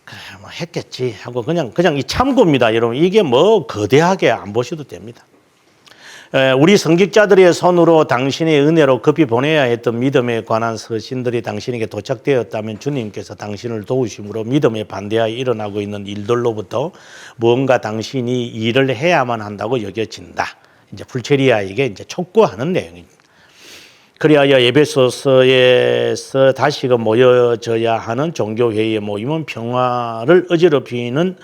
그래 뭐 했겠지 하고 그냥 이 참고입니다, 여러분. 이게 뭐 거대하게 안 보셔도 됩니다. 우리 성직자들의 손으로 당신의 은혜로 급히 보내야 했던 믿음에 관한 서신들이 당신에게 도착되었다면 주님께서 당신을 도우심으로 믿음에 반대하여 일어나고 있는 일들로부터 무언가 당신이 일을 해야만 한다고 여겨진다. 이제 풀체리아에게 이제 촉구하는 내용입니다. 그리하여 에베소서에서 다시금 모여져야 하는 종교회의의 모임은 평화를 어지럽히는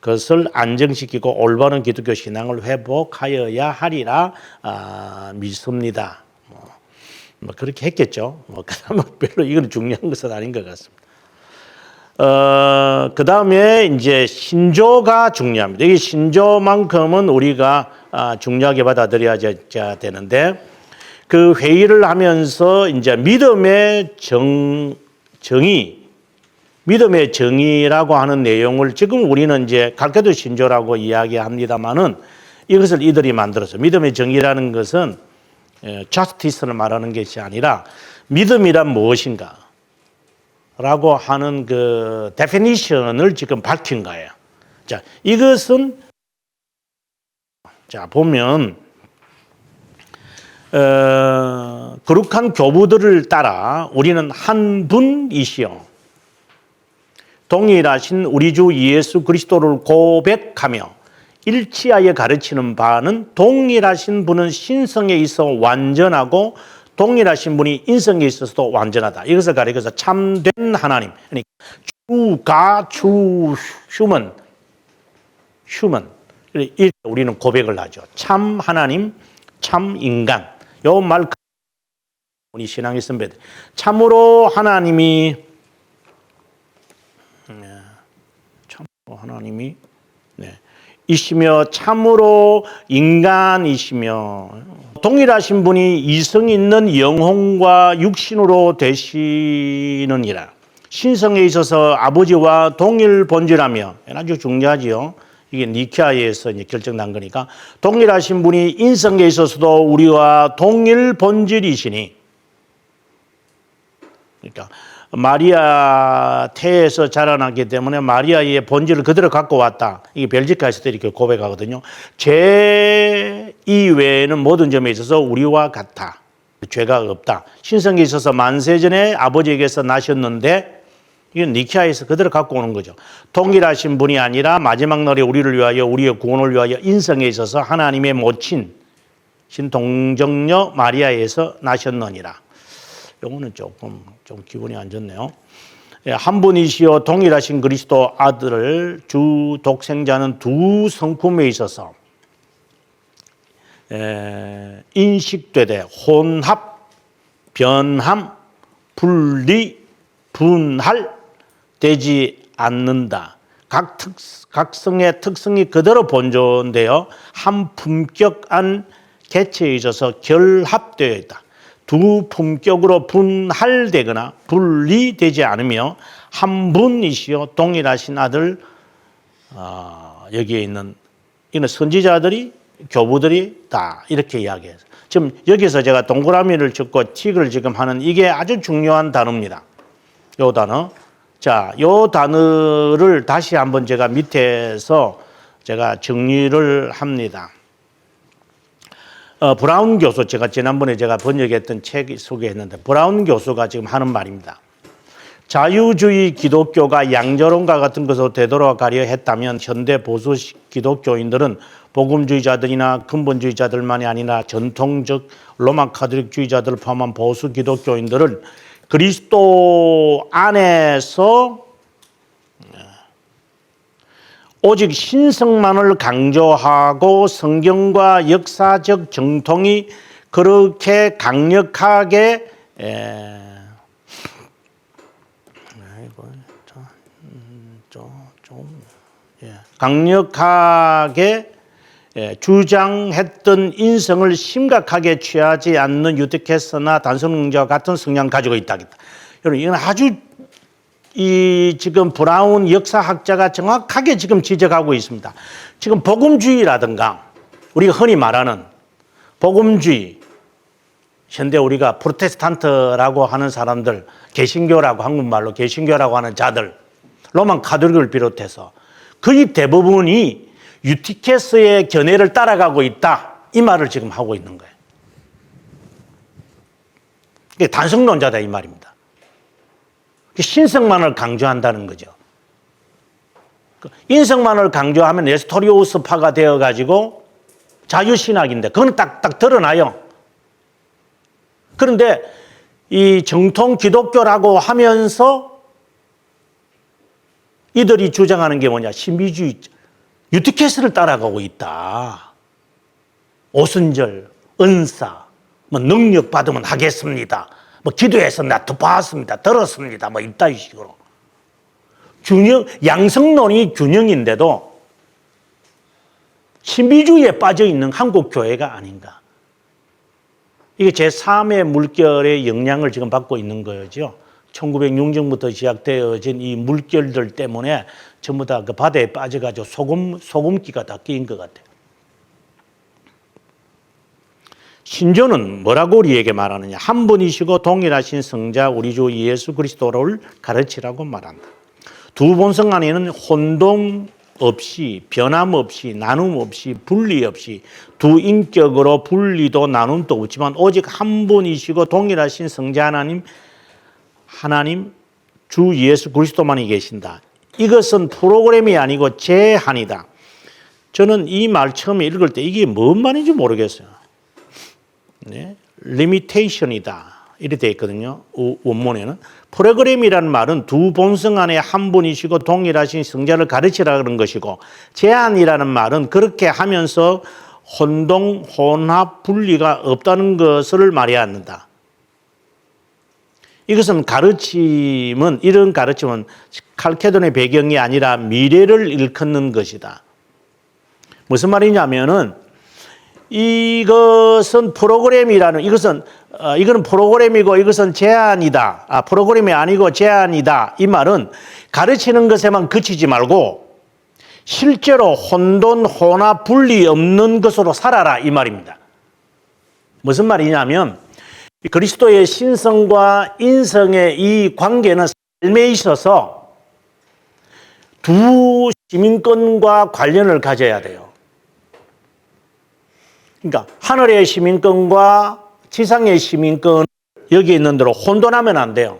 것을 안정시키고 올바른 기독교 신앙을 회복하여야 하리라 믿습니다. 뭐 그렇게 했겠죠. 뭐 그다음에 별로 이건 중요한 것은 아닌 것 같습니다. 그 다음에 이제 신조가 중요합니다. 이 신조만큼은 우리가 중요하게 받아들여야 되는데, 그 회의를 하면서 이제 믿음의 정의라고 하는 내용을 지금 우리는 이제 갈케도 신조라고 이야기합니다만은 이것을 이들이 만들었어요. 믿음의 정의라는 것은 justice를 말하는 것이 아니라 믿음이란 무엇인가 라고 하는 그 definition을 지금 밝힌 거예요. 자, 이것은 자 보면 거룩한 교부들을 따라 우리는 한 분이시여 동일하신 우리 주 예수 그리스도를 고백하며 일치하여 가르치는 바는 동일하신 분은 신성에 있어 완전하고 동일하신 분이 인성에 있어서도 완전하다. 이것을 가리켜서 참된 하나님, 그러니까 휴먼. 우리는 고백을 하죠. 참 하나님, 참 인간. 요 말 우리 신앙의 선배들. 참으로 하나님이 이시며 참으로 인간이시며 동일하신 분이 이성 있는 영혼과 육신으로 되시느니라. 신성에 있어서 아버지와 동일 본질하며, 아주 중요하지요. 이게 니케아에서 이제 결정난 거니까, 동일하신 분이 인성에 있어서도 우리와 동일 본질이시니, 그러니까 마리아 태에서 자라났기 때문에 마리아의 본질을 그대로 갖고 왔다. 이게 벨지카에서도 이렇게 고백하거든요. 죄 이외에는 모든 점에 있어서 우리와 같다. 죄가 없다. 신성에 있어서 만세전에 아버지에게서 나셨는데, 이건 니케아에서 그대로 갖고 오는 거죠. 동일하신 분이 아니라 마지막 날에 우리를 위하여, 우리의 구원을 위하여 인성에 있어서 하나님의 모친 신동정녀 마리아에서 나셨느니라. 요거는 좀 기분이 안 좋네요. 한 분이시여 동일하신 그리스도 아들을 주 독생자는 두 성품에 있어서 인식되되 혼합, 변함, 분리, 분할 되지 않는다. 각성의 특성이 그대로 본존되어 한 품격한 개체에 있어서 결합되어 있다. 두 품격으로 분할되거나 분리되지 않으며 한 분이시요 동일하신 아들, 여기에 있는 이는 선지자들이 교부들이 다 이렇게 이야기해요. 지금 여기서 제가 동그라미를 찍고 틱을 지금 하는 이게 아주 중요한 단어입니다. 요 단어. 자, 요 단어를 다시 한번 제가 밑에서 제가 정리를 합니다. 브라운 교수, 제가 지난번에 제가 번역했던 책 소개했는데, 브라운 교수가 지금 하는 말입니다. 자유주의 기독교가 양저론과 같은 것으로 되돌아가려 했다면 현대 보수 기독교인들은 복음주의자들이나 근본주의자들만이 아니라 전통적 로마 카톨릭주의자들을 포함한 보수 기독교인들은 그리스도 안에서 오직 신성만을 강조하고 성경과 역사적 정통이 그렇게 강력하게 주장했던 인성을 심각하게 취하지 않는 유티케스나 단성론자와 같은 성향을 가지고 있다. 여러분, 이건 아주 지금 브라운 역사학자가 정확하게 지금 지적하고 있습니다. 지금 복음주의라든가 우리가 흔히 말하는 복음주의, 현대 우리가 프로테스탄트라고 하는 사람들, 개신교라고 한국말로 개신교라고 하는 자들, 로만 카톨릭을 비롯해서 거의 대부분이 유티케스의 견해를 따라가고 있다. 이 말을 지금 하고 있는 거예요. 이게 단성론자다 이 말입니다. 신성만을 강조한다는 거죠. 인성만을 강조하면 네스토리우스파가 되어가지고 자유신학인데 그건 딱딱 드러나요. 그런데 이 정통 기독교라고 하면서 이들이 주장하는 게 뭐냐? 신비주의, 유티케스를 따라가고 있다. 오순절, 은사, 뭐 능력 받으면 하겠습니다. 뭐 기도해서 나 봤습니다. 들었습니다. 뭐 이따위 식으로. 균형, 양성론이 균형인데도 신비주의에 빠져 있는 한국 교회가 아닌가. 이게 제3의 물결의 영향을 지금 받고 있는 거죠. 1906년부터 시작되어진 이 물결들 때문에 전부 다 그 바다에 빠져가지고 소금기가 다 끼인 것 같아요. 신조는 뭐라고 우리에게 말하느냐? 한 분이시고 동일하신 성자 우리 주 예수 그리스도를 가르치라고 말한다. 두 본성 안에는 혼동 없이, 변함 없이, 나눔 없이, 분리 없이, 두 인격으로 분리도 나눔도 없지만 오직 한 분이시고 동일하신 성자 하나님 주 예수 그리스도만이 계신다. 이것은 프로그램이 아니고 제한이다. 저는 이 말 처음에 읽을 때 이게 뭔 말인지 모르겠어요. 네, limitation이다. 이렇게 되어 있거든요. 원문에는. 프로그램이라는 말은 두 본성 안에 한 분이시고 동일하신 성자를 가르치라 그런 것이고, 제한이라는 말은 그렇게 하면서 혼동, 혼합, 분리가 없다는 것을 말해야 한다. 이것은 가르침은, 이런 가르침은 칼케돈의 배경이 아니라 미래를 일컫는 것이다. 무슨 말이냐면은 이것은 프로그램이라는, 이거는 프로그램이고 이것은 제한이다. 프로그램이 아니고 제한이다. 이 말은 가르치는 것에만 그치지 말고 실제로 혼돈, 혼합, 분리 없는 것으로 살아라. 이 말입니다. 무슨 말이냐면 그리스도의 신성과 인성의 이 관계는 삶에 있어서 두 시민권과 관련을 가져야 돼요. 그러니까 하늘의 시민권과 지상의 시민권 여기 있는 대로 혼돈하면 안 돼요.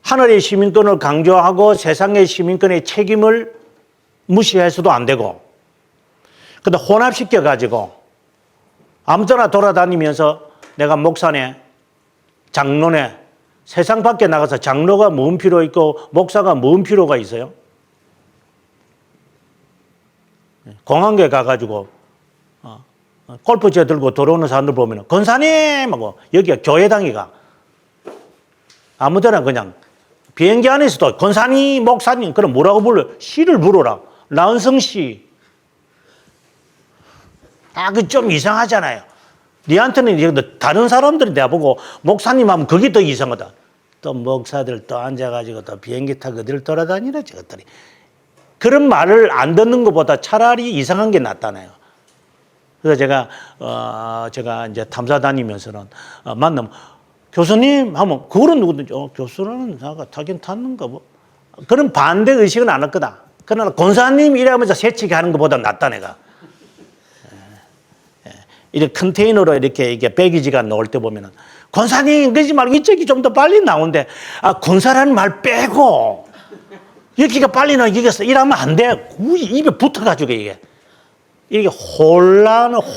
하늘의 시민권을 강조하고 세상의 시민권의 책임을 무시해서도 안 되고, 근데 혼합시켜가지고 아무 때나 돌아다니면서 내가 목사네, 장로네, 세상 밖에 나가서 장로가 뭔 필요 있고 목사가 뭔 필요가 있어요? 공항에 가가지고 골프채 들고 들어오는 사람들 보면 권사님 하고 여기가 교회당이가 아무 데나 그냥 비행기 안에서도 권사님, 목사님, 그럼 뭐라고 불러요? 씨를 부르라. 나은성 씨. 그 좀 이상하잖아요. 니한테는 이제 다른 사람들이 내보고 목사님 하면 그게 더 이상하다. 또 목사들 또 앉아가지고 또 비행기 타고 어디를 돌아다니나 저것들이. 그런 말을 안 듣는 것보다 차라리 이상한 게 낫다네요. 그래서 제가 이제 탐사 다니면서는 만나면 교수님 하면 그거는 누구든지 교수는 타긴 탔는가 뭐 그런 반대 의식은 안 할 거다. 그러나 권사님 이러면서 새치기 하는 것보다 낫다 내가. 이렇게 컨테이너로 이렇게 배기지가 나올 때 보면은 권사님 그러지 말고 이쪽이 좀 더 빨리 나오는데 권사라는 말 빼고 여기가 빨리 나오겠어 이러면 안 돼. 입에 붙어가지고 이게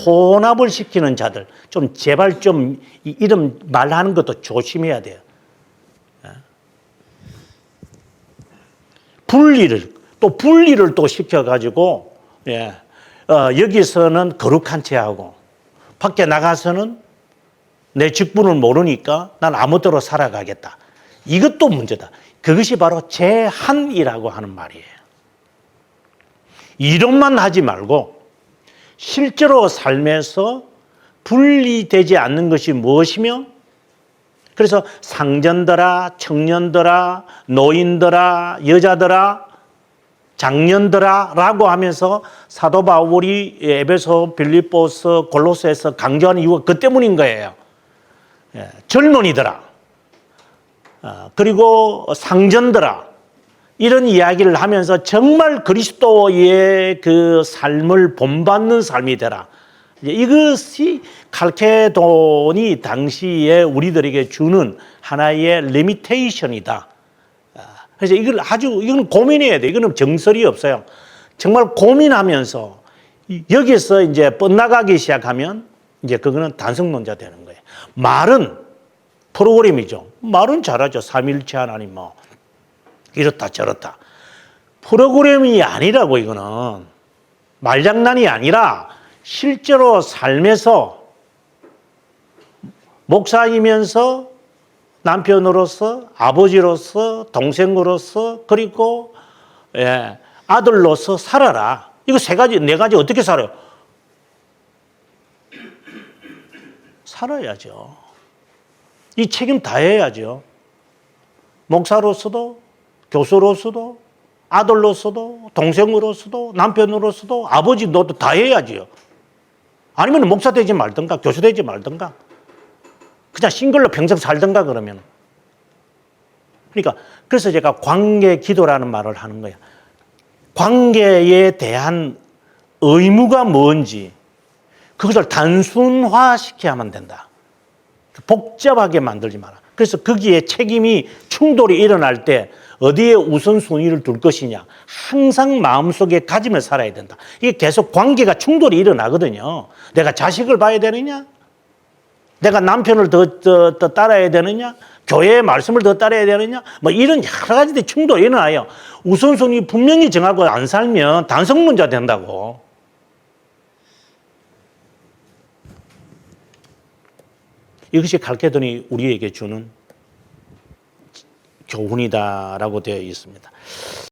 혼합을 시키는 자들 좀 제발 좀 이런 말하는 것도 조심해야 돼요. 분리를 또 시켜가지고 여기서는 거룩한 체하고 밖에 나가서는 내 직분을 모르니까 난 아무대로 살아가겠다. 이것도 문제다. 그것이 바로 제한이라고 하는 말이에요. 이론만 하지 말고 실제로 삶에서 분리되지 않는 것이 무엇이며 그래서 상전들아, 청년들아, 노인들아, 여자들아, 장년들아 라고 하면서 사도 바울이 에베소, 빌립보서, 골로새서 강조하는 이유가 그 때문인 거예요. 젊은이들아, 그리고 상전들아 이런 이야기를 하면서 정말 그리스도의 그 삶을 본받는 삶이 되라. 이것이 칼케돈이 당시에 우리들에게 주는 하나의 리미테이션이다. 그래서 이건 고민해야 돼. 이거는 정설이 없어요. 정말 고민하면서 여기서 이제 뻗나가기 시작하면 이제 그거는 단성론자 되는 거예요. 말은 프로그램이죠. 말은 잘하죠. 삼일체 하나님 뭐 이렇다 저렇다. 프로그램이 아니라고 이거는 말장난이 아니라 실제로 삶에서 목사이면서 남편으로서 아버지로서 동생으로서 그리고 아들로서 살아라. 이거 네 가지 어떻게 살아요? 살아야죠. 이 책임 다 해야죠. 목사로서도 교수로서도 아들로서도 동생으로서도 남편으로서도 아버지 너도 다 해야지요. 아니면 목사 되지 말든가 교수 되지 말든가 그냥 싱글로 평생 살든가 그러면. 그러니까 그래서 제가 관계 기도라는 말을 하는 거야. 관계에 대한 의무가 뭔지 그것을 단순화시켜야만 된다. 복잡하게 만들지 마라. 그래서 거기에 책임이 충돌이 일어날 때 어디에 우선순위를 둘 것이냐 항상 마음속에 가지며 살아야 된다. 이게 계속 관계가 충돌이 일어나거든요. 내가 자식을 봐야 되느냐? 내가 남편을 더 따라야 되느냐? 교회의 말씀을 더 따라야 되느냐? 뭐 이런 여러 가지 충돌이 일어나요. 우선순위 분명히 정하고 안 살면 단성문자 된다고. 이것이 칼케돈이 우리에게 주는 교훈이다라고 되어 있습니다.